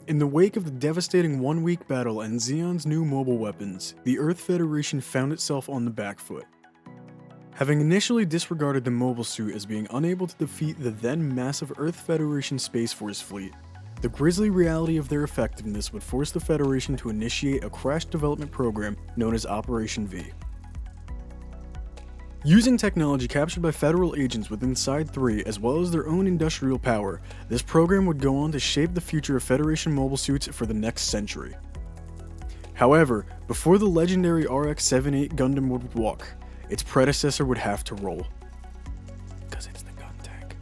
In the wake of the devastating one-week battle and Xeon's new mobile weapons, the Earth Federation found itself on the back foot. Having initially disregarded the mobile suit as being unable to defeat the then massive Earth Federation Space Force fleet, the grisly reality of their effectiveness would force the Federation to initiate a crash development program known as Operation V. Using technology captured by federal agents within Side 3 as well as their own industrial power, this program would go on to shape the future of Federation mobile suits for the next century. However, before the legendary RX-78 Gundam would walk, its predecessor would have to roll. Because it's the Guntank.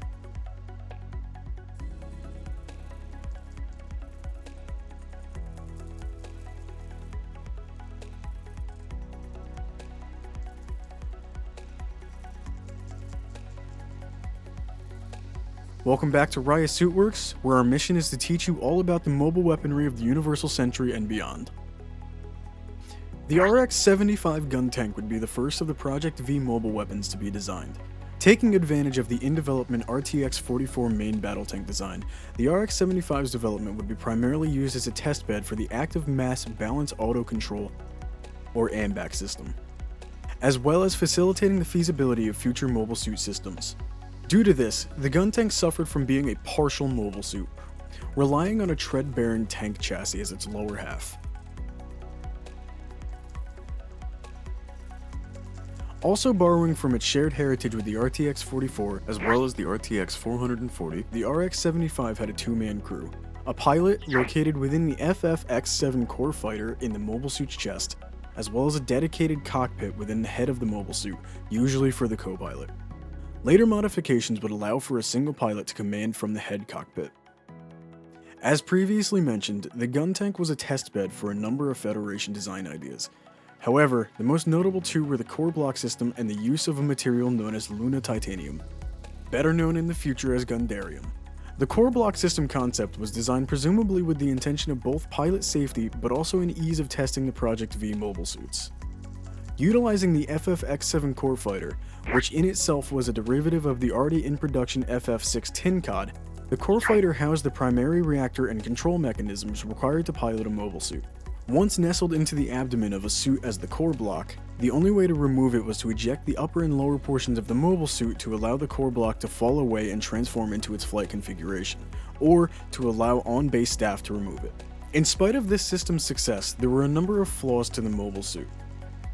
Welcome back to Riah Suitworks, where our mission is to teach you all about the mobile weaponry of the Universal Century and beyond. The RX-75 Guntank would be the first of the Project V mobile weapons to be designed. Taking advantage of the in-development RTX-44 main battle tank design, the RX-75's development would be primarily used as a testbed for the Active Mass Balance Auto Control, or AMBAC system, as well as facilitating the feasibility of future mobile suit systems. Due to this, the Guntank suffered from being a partial mobile suit, relying on a tread-bearing tank chassis as its lower half. Also borrowing from its shared heritage with the RTX-44 as well as the RTX-440, the RX-75 had a two-man crew, a pilot located within the FF-X7 core fighter in the mobile suit's chest, as well as a dedicated cockpit within the head of the mobile suit, usually for the co-pilot. Later modifications would allow for a single pilot to command from the head cockpit. As previously mentioned, the Guntank was a testbed for a number of Federation design ideas. However, the most notable two were the core block system and the use of a material known as Luna Titanium, better known in the future as Gundarium. The core block system concept was designed presumably with the intention of both pilot safety but also an ease of testing the Project V mobile suits. Utilizing the FF-X7 core fighter, which in itself was a derivative of the already in production FF-6 tin cod, the core fighter housed the primary reactor and control mechanisms required to pilot a mobile suit. Once nestled into the abdomen of a suit as the core block, the only way to remove it was to eject the upper and lower portions of the mobile suit to allow the core block to fall away and transform into its flight configuration, or to allow on-base staff to remove it. In spite of this system's success, there were a number of flaws to the mobile suit.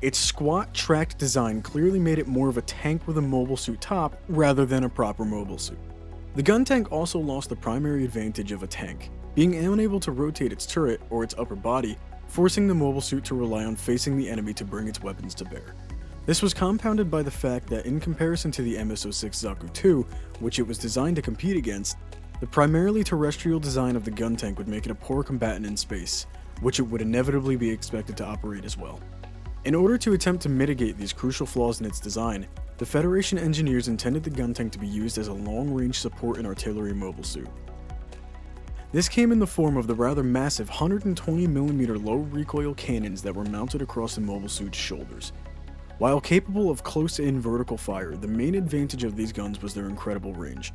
Its squat, tracked design clearly made it more of a tank with a mobile suit top rather than a proper mobile suit. The Guntank also lost the primary advantage of a tank, being unable to rotate its turret or its upper body, forcing the mobile suit to rely on facing the enemy to bring its weapons to bear. This was compounded by the fact that in comparison to the MS-06 Zaku II, which it was designed to compete against, the primarily terrestrial design of the Guntank would make it a poor combatant in space, which it would inevitably be expected to operate as well. In order to attempt to mitigate these crucial flaws in its design, the Federation engineers intended the Guntank to be used as a long-range support and artillery mobile suit. This came in the form of the rather massive 120mm low-recoil cannons that were mounted across the mobile suit's shoulders. While capable of close-in vertical fire, the main advantage of these guns was their incredible range,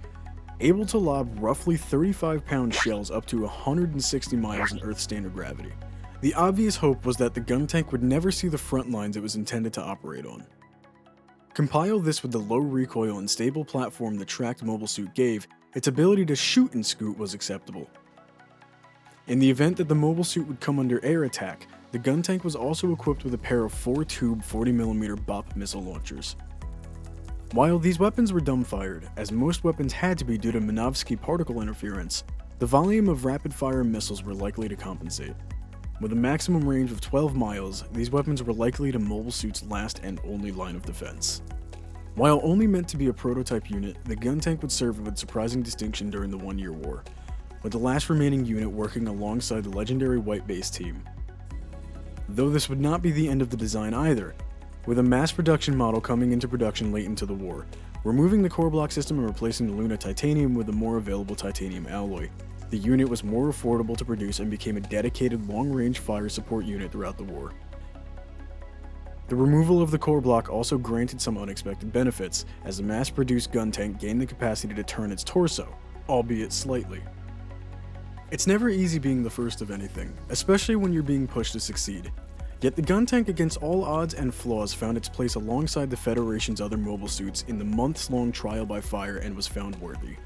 able to lob roughly 35-pound shells up to 160 miles in Earth standard gravity. The obvious hope was that the Guntank would never see the front lines it was intended to operate on. Compile this with the low recoil and stable platform the tracked mobile suit gave, its ability to shoot and scoot was acceptable. In the event that the mobile suit would come under air attack, the Guntank was also equipped with a pair of 4-tube 40mm BOP missile launchers. While these weapons were dumbfired, as most weapons had to be due to Minovsky particle interference, the volume of rapid-fire missiles were likely to compensate. With a maximum range of 12 miles, these weapons were likely to mobile suit's last and only line of defense. While only meant to be a prototype unit, the Guntank would serve with surprising distinction during the One-Year War, with the last remaining unit working alongside the legendary White Base team. Though this would not be the end of the design either, with a mass production model coming into production late into the war, removing the core block system and replacing the Luna Titanium with a more available titanium alloy. The unit was more affordable to produce and became a dedicated long-range fire support unit throughout the war. The removal of the core block also granted some unexpected benefits, as the mass-produced Guntank gained the capacity to turn its torso, albeit slightly. It's never easy being the first of anything, especially when you're being pushed to succeed. Yet the Guntank, against all odds and flaws, found its place alongside the Federation's other mobile suits in the months-long trial by fire and was found worthy.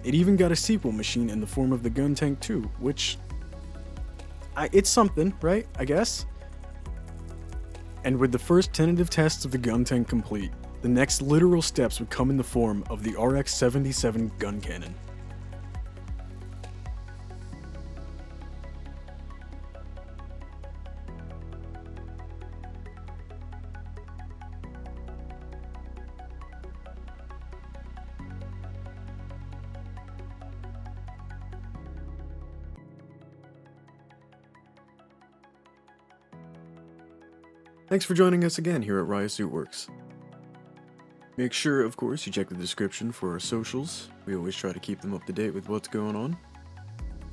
It even got a sequel machine in the form of the Guntank 2, which... it's something, right? I guess? And with the first tentative tests of the Guntank complete, the next literal steps would come in the form of the RX-77 gun cannon. Thanks for joining us again here at Riah Suitworks. Make sure, of course, you check the description for our socials. We always try to keep them up to date with what's going on.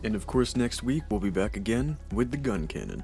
And of course, next week we'll be back again with the gun cannon.